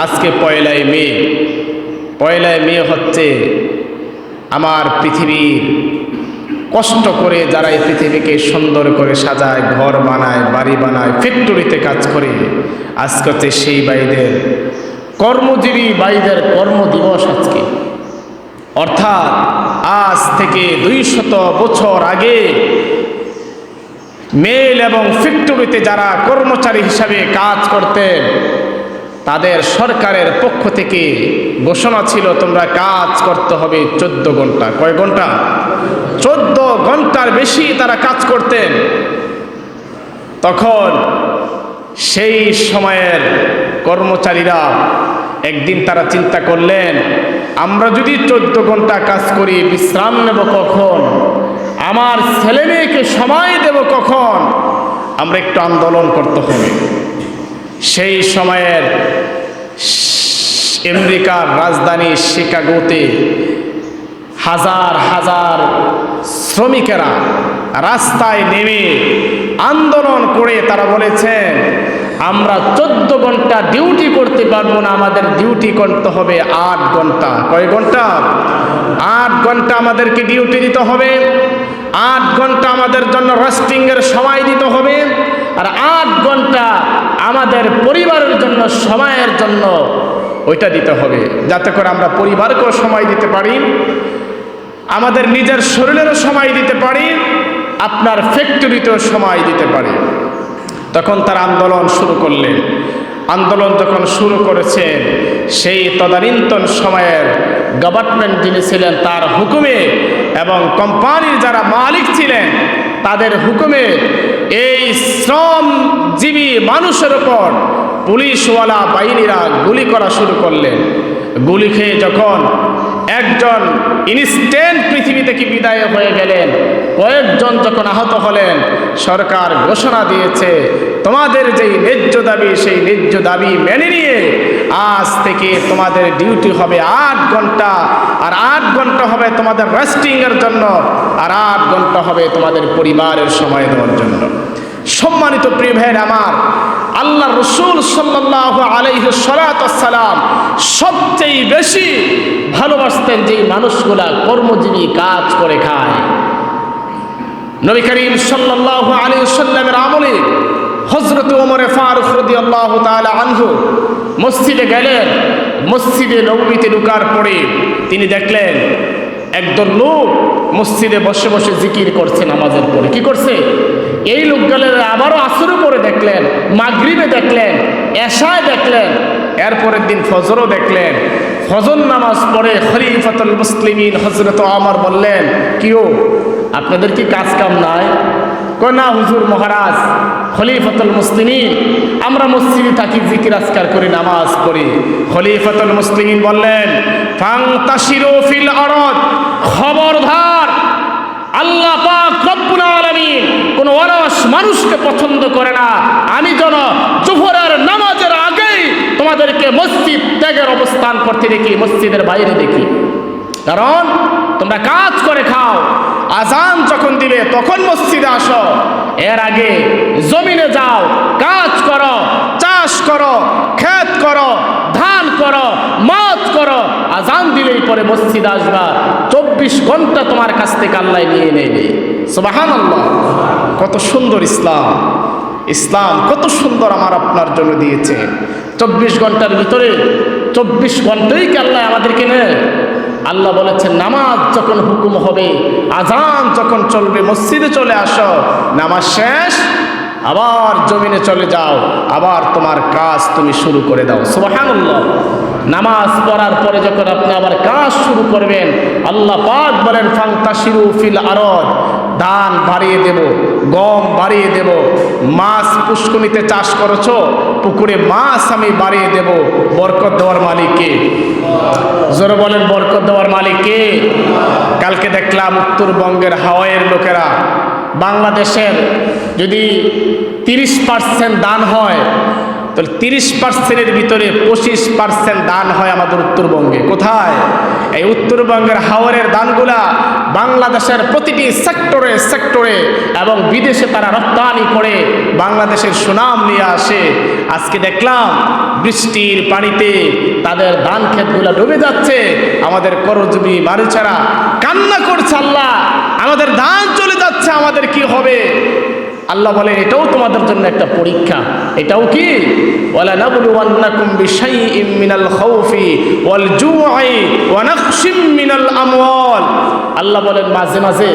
আজকে পয়লাই মে হচ্ছে আমার পৃথিবীর কষ্ট করে যারা এই পৃথিবীকে সুন্দর করে সাজায়, ঘর বানায়, বাড়ি বানায়, ফ্যাক্টরিতে কাজ করে, আজকে হচ্ছে সেই ভাইদের, কর্মজীবী ভাইদের কর্মদিবস আজকে। অর্থাৎ আজ থেকে 200 বছর আগে মেল এবং ফ্যাক্টরিতে যারা কর্মচারী হিসাবে কাজ করতেন, তাদের সরকারের পক্ষ থেকে ঘোষণা ছিল তোমরা কাজ করতে হবে 14 ঘন্টা। কয় ঘন্টা? 14 ঘন্টার বেশি তারা কাজ করতেন। তখন সেই সময়ের কর্মচারীরা একদিন তারা চিন্তা করলেন, আমরা যদি 14 ঘন্টা কাজ করি, বিশ্রাম নেব কখন? আমার ছেলে মেয়েকে সময় দেব কখন? আমরা একটু আন্দোলন করতে হবে। সেই সময়ের আমেরিকার রাজধানী শিকাগোতে হাজার হাজার শ্রমিকেরা রাস্তায় নেমে আন্দোলন করে তারা বলেছেন, আমরা 14 ঘন্টা ডিউটি করতে পারবো না, আমাদের ডিউটি করতে হবে 8 ঘন্টা। কয় ঘন্টা? 8 ঘন্টা আমাদেরকে ডিউটি দিতে হবে। 8 ঘন্টা আমাদের জন্য রেস্টিংয়ের সময় দিতে হবে, আর 8 ঘন্টা আমাদের পরিবারের জন্য সময়ের জন্য ওইটা দিতে হবে, যাতে করে আমরা পরিবারকেও সময় দিতে পারি, আমাদের নিজের শরীরেরও সময় দিতে পারি, আপনার ফ্যাক্টরিতেও সময় দিতে পারি। তখন তারা আন্দোলন শুরু করলেন। আন্দোলন যখন শুরু করেছেন, সেই তদানীন্তন সময়ের গভর্নমেন্ট যিনি ছিলেন তার হুকুমে এবং কোম্পানির যারা মালিক ছিলেন তাদের হুকুমে এই শ্রমজীবী মানুষের উপর পুলিশওয়ালা বাহিনীরা গুলি করা শুরু করলেন। গুলি খেয়ে যখন একজন ইনস্ট্যান্ট পৃথিবী থেকে বিদায় হয়ে গেলেন, কয়েকজন যখন আহত হলেন, সরকার ঘোষণা দিয়েছে তোমাদের যেই ন্যায্য দাবি, সেই ন্যায্য দাবি মেনে নিয়ে আজ থেকে তোমাদের ডিউটি হবে 8 ঘন্টা, আর 8 ঘন্টা হবে তোমাদের রেস্টিংয়ের জন্য, আর 8 ঘন্টা হবে তোমাদের পরিবারের সময় দেওয়ার জন্য। সম্মানিত প্রিয় ভাইয়ের আমার, আল্লাহ রসুল সাল্লাল্লাহু আলাইহি সাল্লাম সবচেয়ে বেশি ভালোবাসতেন যেই মানুষগুলা কর্মজীবী, কাজ করে খায়। নবী করিম সাল্লাল্লাহু আলাইহি সাল্লামের আমলে হযরত ওমর ফারুক রাদিয়াল্লাহু তাআলা আনহু মসজিদে গেলেন। মসজিদে নববীতে ঢোকার পরে তিনি দেখলেন একদল লোক মসজিদে বসে বসে জিকির করছে নামাজের পরে। কি করছে? এই লোকগুলো আবারও আসরের পরে দেখলেন, মাগরিবে দেখলেন, এশায় দেখলেন, এরপরের দিন ফজরও দেখলেন। ফজর নামাজ পড়ে খলিফাতুল মুসলিমিন হযরত ওমর বললেন, কিও আপনাদের কি কাজ কাম নাই? কয় না হুজুর মহারাজ, খলিফাতুল মুসলিমিন আমরা মসজিদে থাকি, জিকির আজকার করি, নামাজ পড়ি। খলিফাতুল মুসলিমিন বললেন, ফান্তাশিরু ফিল আরদ, খবরদার, আল্লাহ পাক রব্বুল আলামিন কোন অলস মানুষকে পছন্দ করে না। আমি যেন জোহরের নামাজের আগেই তোমাদেরকে মসজিদ ত্যাগের অবস্থান করতে দেখি, মসজিদের বাইরে দেখি। কারণ তোমরা কাজ করে খাও, আজান যখন দিবে তখন মসজিদে আসো, এর আগে জমিনে যাও, কাজ করো, চাষ করো, ক্ষেত করো, ধান করো, মাছ করো, আজান দিলেই পরে মসজিদে আসবা। 24 ঘন্টা তোমার কাছ থেকে আল্লাহ নিয়ে নেবে। সুবহানাল্লাহ! কত সুন্দর ইসলাম! ইসলাম কত সুন্দর আমার আপনার জন্য দিয়েছে। 24 ঘন্টার ভিতরে 24 ঘন্টাই কি আল্লাহ আমাদেরকে নেয়? আল্লাহ বলেছেন নামাজ যখন হুকুম হবে, আজান যখন চলবে, মসজিদে চলে আসো, নামাজ শেষ আবার জমিনে চলে যাও, আবার তোমার কাজ তুমি শুরু করে দাও। সুবহানাল্লাহ! নামাজ পড়ার পরে যখন আপনি আবার কাজ শুরু করবেন, আল্লাহ পাক বলেন ফান্তাশিরু ফিল আরদ, ধান বাড়িয়ে দেব, গম বাড়িয়ে দেব, মাছ পুষ্করিণীতে চাষ করেছো, পুকুরে মাছ আমি বাড়িয়ে দেব। বরকত দেওয়ার মালিক কে? জোরে বলেন, বরকত দেওয়ার মালিক কে? কালকে দেখলাম উত্তরবঙ্গের হাওয়াইয়ের লোকেরা, বাংলাদেশের যদি 30% দান হয়, তাহলে 30%-এর ভিতরে 25% দান হয় আমাদের উত্তরবঙ্গে। কোথায়? এই উত্তরবঙ্গের হাওরের দানগুলা বাংলাদেশের প্রতিটি সেক্টরে সেক্টরে এবং বিদেশে তারা রপ্তানি করে বাংলাদেশের সুনাম নিয়ে আসে। আজকে দেখলাম বৃষ্টির পানিতে তাদের ধান ক্ষেতগুলো ডুবে যাচ্ছে, আমাদের করজীবী মানুষেরা কান্না করছে, আল্লাহ আমাদের ধান চলে যাচ্ছে, আমাদের কি হবে? আল্লাহ বলে এটাও তোমাদের জন্য একটা পরীক্ষা। এটাও কি? ওয়ালা নাবলুওয়ান্নাকুম বিশাইইম মিনাল খাউফি ওয়াল জুই ওয়া নাকশিম মিনাল আমওয়াল। আল্লাহ বলেন মাঝে মাঝে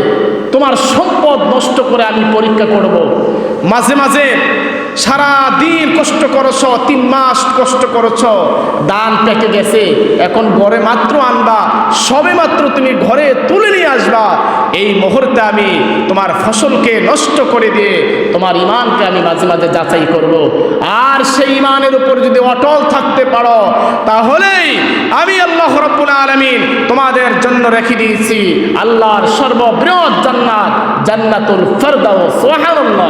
তোমার সম্পদ নষ্ট করে আমি পরীক্ষা করব। মাঝে মাঝে সারা দিন কষ্ট করেছ, 3 মাস কষ্ট করেছ, ধান পেকে গেছে, এখন ঘরে মাত্র আনবা, সবে মাত্র তুমি ঘরে তুলে নিয়ে আসবা, এই মুহূর্তে আমি তোমার ফসলকে নষ্ট করে দিয়ে তোমার ঈমানকে আমি মাঝে মাঝে যাচাই করব। আর সেই ঈমানের উপর যদি অটল থাকতে পারো, তাহলেই আমি আল্লাহ রাব্বুল আলামিন তোমাদের জন্য রেখে দিয়েছি আল্লাহর সর্ববৃহৎ জান্নাত, জান্নাতুল ফেরদাউস। সুবহানাল্লাহ।